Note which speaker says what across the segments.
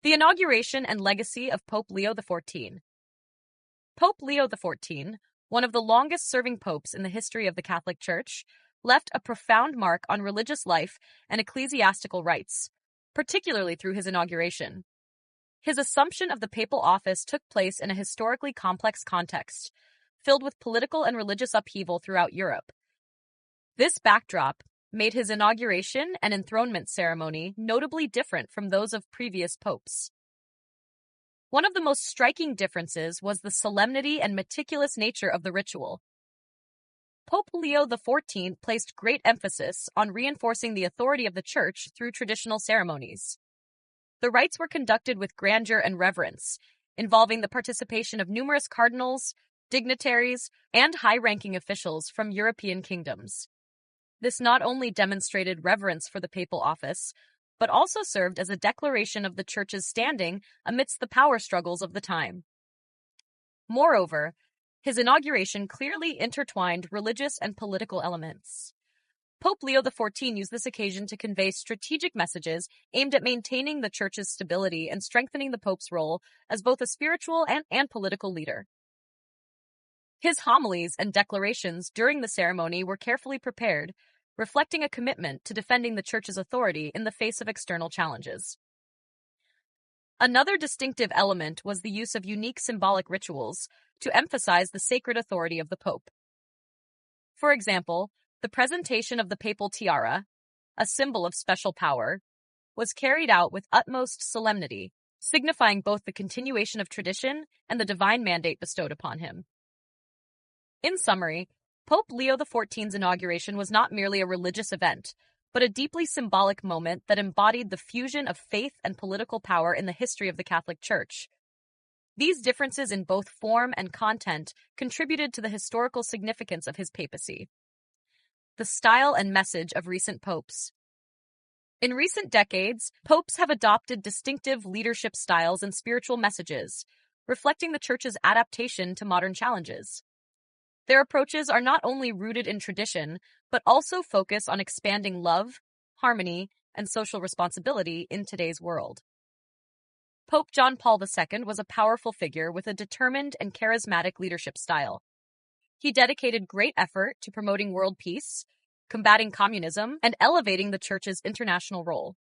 Speaker 1: The inauguration and legacy of Pope Leo XIV. Pope Leo XIV, one of the longest-serving popes in the history of the Catholic Church, left a profound mark on religious life and ecclesiastical rites, particularly through his inauguration. His assumption of the papal office took place in a historically complex context, filled with political and religious upheaval throughout Europe. This backdrop made his inauguration and enthronement ceremony notably different from those of previous popes. One of the most striking differences was the solemnity and meticulous nature of the ritual. Pope Leo XIV placed great emphasis on reinforcing the authority of the Church through traditional ceremonies. The rites were conducted with grandeur and reverence, involving the participation of numerous cardinals, dignitaries, and high-ranking officials from European kingdoms. This not only demonstrated reverence for the papal office, but also served as a declaration of the Church's standing amidst the power struggles of the time. Moreover, his inauguration clearly intertwined religious and political elements. Pope Leo XIV used this occasion to convey strategic messages aimed at maintaining the Church's stability and strengthening the Pope's role as both a spiritual and political leader. His homilies and declarations during the ceremony were carefully prepared, reflecting a commitment to defending the Church's authority in the face of external challenges. Another distinctive element was the use of unique symbolic rituals to emphasize the sacred authority of the Pope. For example, the presentation of the papal tiara, a symbol of special power, was carried out with utmost solemnity, signifying both the continuation of tradition and the divine mandate bestowed upon him. In summary, Pope Leo XIV's inauguration was not merely a religious event, but a deeply symbolic moment that embodied the fusion of faith and political power in the history of the Catholic Church. These differences in both form and content contributed to the historical significance of his papacy. The style and message of recent popes. In recent decades, popes have adopted distinctive leadership styles and spiritual messages, reflecting the Church's adaptation to modern challenges. Their approaches are not only rooted in tradition, but also focus on expanding love, harmony, and social responsibility in today's world. Pope John Paul II was a powerful figure with a determined and charismatic leadership style. He dedicated great effort to promoting world peace, combating communism, and elevating the Church's international role.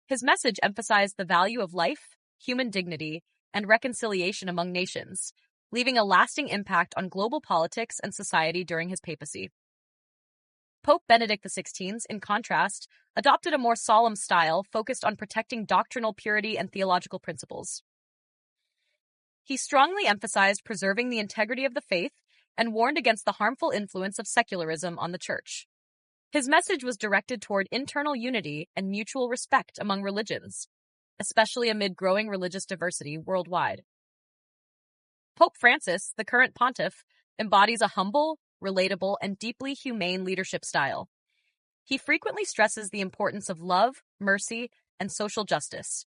Speaker 1: His message emphasized the value of life, human dignity, and reconciliation among nations, leaving a lasting impact on global politics and society during his papacy. Pope Benedict XVI, in contrast, adopted a more solemn style focused on protecting doctrinal purity and theological principles. He strongly emphasized preserving the integrity of the faith and warned against the harmful influence of secularism on the Church. His message was directed toward internal unity and mutual respect among religions, especially amid growing religious diversity worldwide. Pope Francis, the current pontiff, embodies a humble, relatable, and deeply humane leadership style. He frequently stresses the importance of love, mercy, and social justice.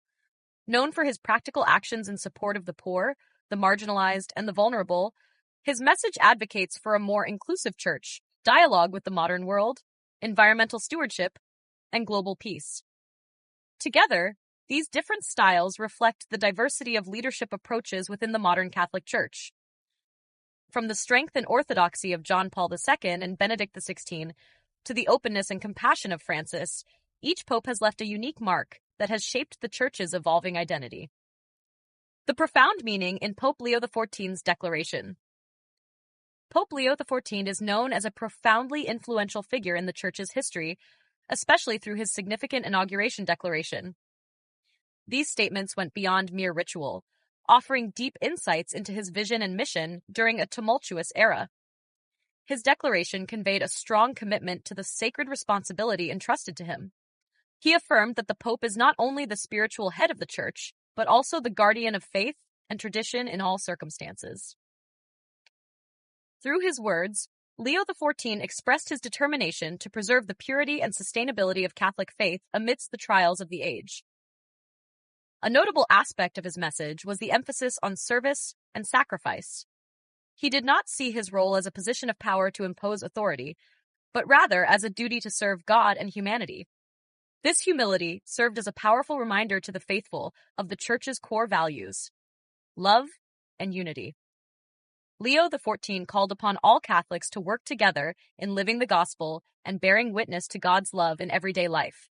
Speaker 1: Known for his practical actions in support of the poor, the marginalized, and the vulnerable, his message advocates for a more inclusive church, dialogue with the modern world, environmental stewardship, and global peace. Together, these different styles reflect the diversity of leadership approaches within the modern Catholic Church. From the strength and orthodoxy of John Paul II and Benedict XVI to the openness and compassion of Francis, each pope has left a unique mark that has shaped the Church's evolving identity. The profound meaning in Pope Leo XIV's declaration. Pope Leo XIV is known as a profoundly influential figure in the Church's history, especially through his significant inauguration declaration. These statements went beyond mere ritual, offering deep insights into his vision and mission during a tumultuous era. His declaration conveyed a strong commitment to the sacred responsibility entrusted to him. He affirmed that the Pope is not only the spiritual head of the Church, but also the guardian of faith and tradition in all circumstances. Through his words, Leo XIV expressed his determination to preserve the purity and sustainability of Catholic faith amidst the trials of the age. A notable aspect of his message was the emphasis on service and sacrifice. He did not see his role as a position of power to impose authority, but rather as a duty to serve God and humanity. This humility served as a powerful reminder to the faithful of the Church's core values: love and unity. Leo XIV called upon all Catholics to work together in living the gospel and bearing witness to God's love in everyday life.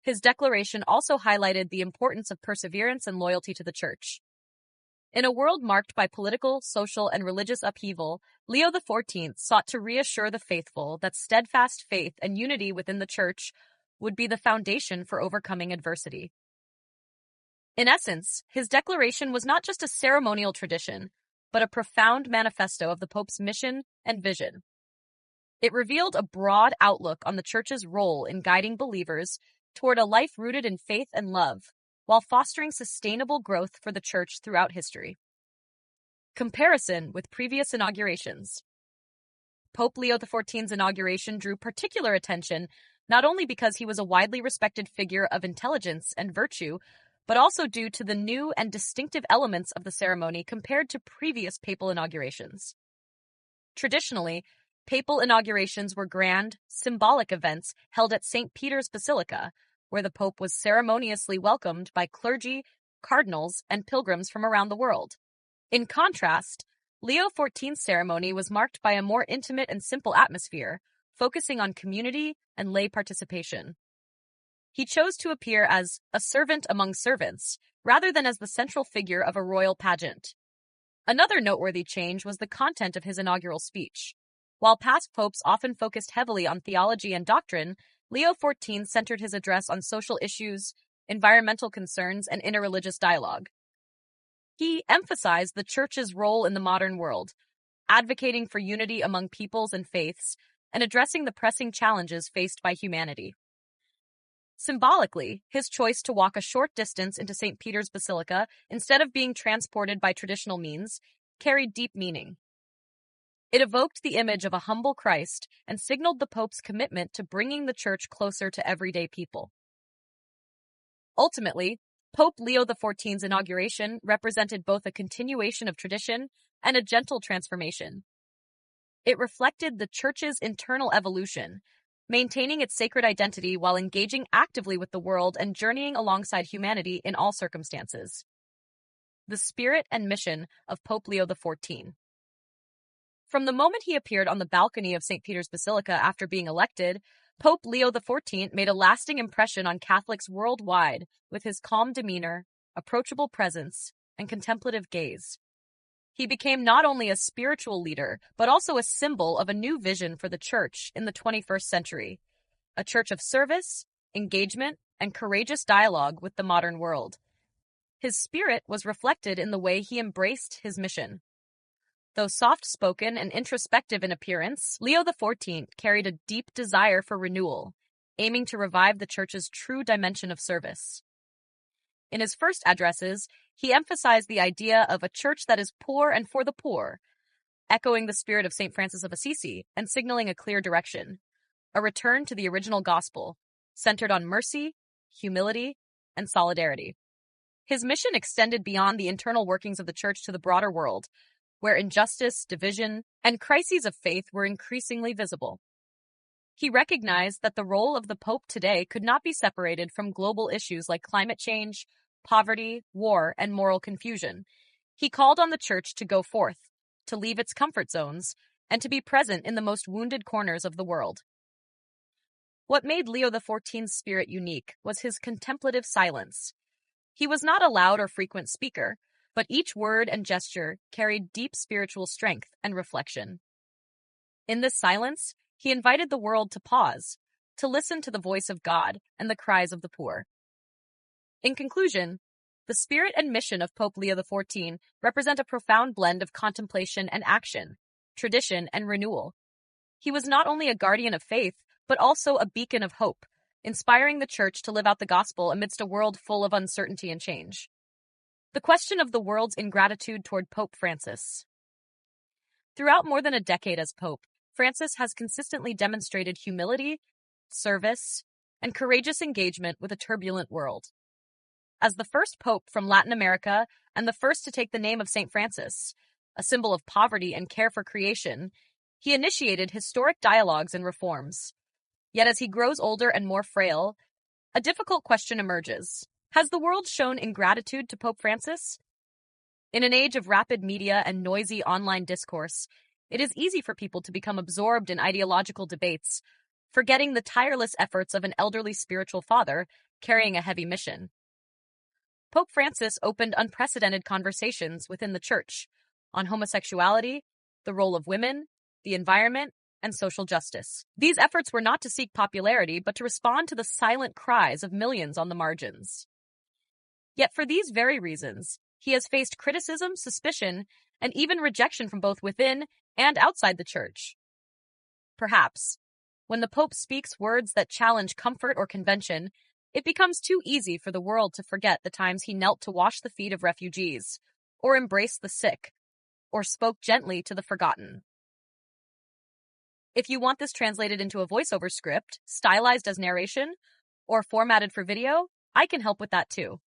Speaker 1: His declaration also highlighted the importance of perseverance and loyalty to the Church. In a world marked by political, social, and religious upheaval, Leo XIV sought to reassure the faithful that steadfast faith and unity within the Church would be the foundation for overcoming adversity. In essence, his declaration was not just a ceremonial tradition, but a profound manifesto of the Pope's mission and vision. It revealed a broad outlook on the Church's role in guiding believers toward a life rooted in faith and love, while fostering sustainable growth for the Church throughout history. Comparison with previous inaugurations. Pope Leo XIV's inauguration drew particular attention not only because he was a widely respected figure of intelligence and virtue, but also due to the new and distinctive elements of the ceremony compared to previous papal inaugurations. Traditionally, papal inaugurations were grand, symbolic events held at St. Peter's Basilica, where the Pope was ceremoniously welcomed by clergy, cardinals, and pilgrims from around the world. In contrast, Leo XIV's ceremony was marked by a more intimate and simple atmosphere, focusing on community and lay participation. He chose to appear as a servant among servants, rather than as the central figure of a royal pageant. Another noteworthy change was the content of his inaugural speech. While past popes often focused heavily on theology and doctrine, Leo XIV centered his address on social issues, environmental concerns, and interreligious dialogue. He emphasized the Church's role in the modern world, advocating for unity among peoples and faiths, and addressing the pressing challenges faced by humanity. Symbolically, his choice to walk a short distance into St. Peter's Basilica instead of being transported by traditional means carried deep meaning. It evoked the image of a humble Christ and signaled the Pope's commitment to bringing the Church closer to everyday people. Ultimately, Pope Leo XIV's inauguration represented both a continuation of tradition and a gentle transformation. It reflected the Church's internal evolution, maintaining its sacred identity while engaging actively with the world and journeying alongside humanity in all circumstances. The spirit and mission of Pope Leo XIV. From the moment he appeared on the balcony of St. Peter's Basilica after being elected, Pope Leo XIV made a lasting impression on Catholics worldwide with his calm demeanor, approachable presence, and contemplative gaze. He became not only a spiritual leader, but also a symbol of a new vision for the Church in the 21st century, a church of service, engagement, and courageous dialogue with the modern world. His spirit was reflected in the way he embraced his mission. Though soft-spoken and introspective in appearance, Leo XIV carried a deep desire for renewal, aiming to revive the Church's true dimension of service. In his first addresses, he emphasized the idea of a church that is poor and for the poor, echoing the spirit of St. Francis of Assisi and signaling a clear direction, a return to the original gospel, centered on mercy, humility, and solidarity. His mission extended beyond the internal workings of the Church to the broader world, where injustice, division, and crises of faith were increasingly visible. He recognized that the role of the Pope today could not be separated from global issues like climate change, poverty, war, and moral confusion. He called on the Church to go forth, to leave its comfort zones, and to be present in the most wounded corners of the world. What made Leo XIV's spirit unique was his contemplative silence. He was not a loud or frequent speaker, but each word and gesture carried deep spiritual strength and reflection. In this silence, he invited the world to pause, to listen to the voice of God and the cries of the poor. In conclusion, the spirit and mission of Pope Leo XIV represent a profound blend of contemplation and action, tradition and renewal. He was not only a guardian of faith, but also a beacon of hope, inspiring the Church to live out the gospel amidst a world full of uncertainty and change. The question of the world's ingratitude toward Pope Francis. Throughout more than a decade as Pope, Francis has consistently demonstrated humility, service, and courageous engagement with a turbulent world. As the first pope from Latin America and the first to take the name of St. Francis, a symbol of poverty and care for creation, he initiated historic dialogues and reforms. Yet as he grows older and more frail, A difficult question emerges. Has the world shown ingratitude to Pope Francis? In an age of rapid media and noisy online discourse, it is easy for people to become absorbed in ideological debates, forgetting the tireless efforts of an elderly spiritual father carrying a heavy mission. Pope Francis opened unprecedented conversations within the Church on homosexuality, the role of women, the environment, and social justice. These efforts were not to seek popularity, but to respond to the silent cries of millions on the margins. Yet for these very reasons, he has faced criticism, suspicion, and even rejection from both within and outside the Church. Perhaps, when the Pope speaks words that challenge comfort or convention, it becomes too easy for the world to forget the times he knelt to wash the feet of refugees, or embraced the sick, or spoke gently to the forgotten. If you want this translated into a voiceover script, stylized as narration, or formatted for video, I can help with that too.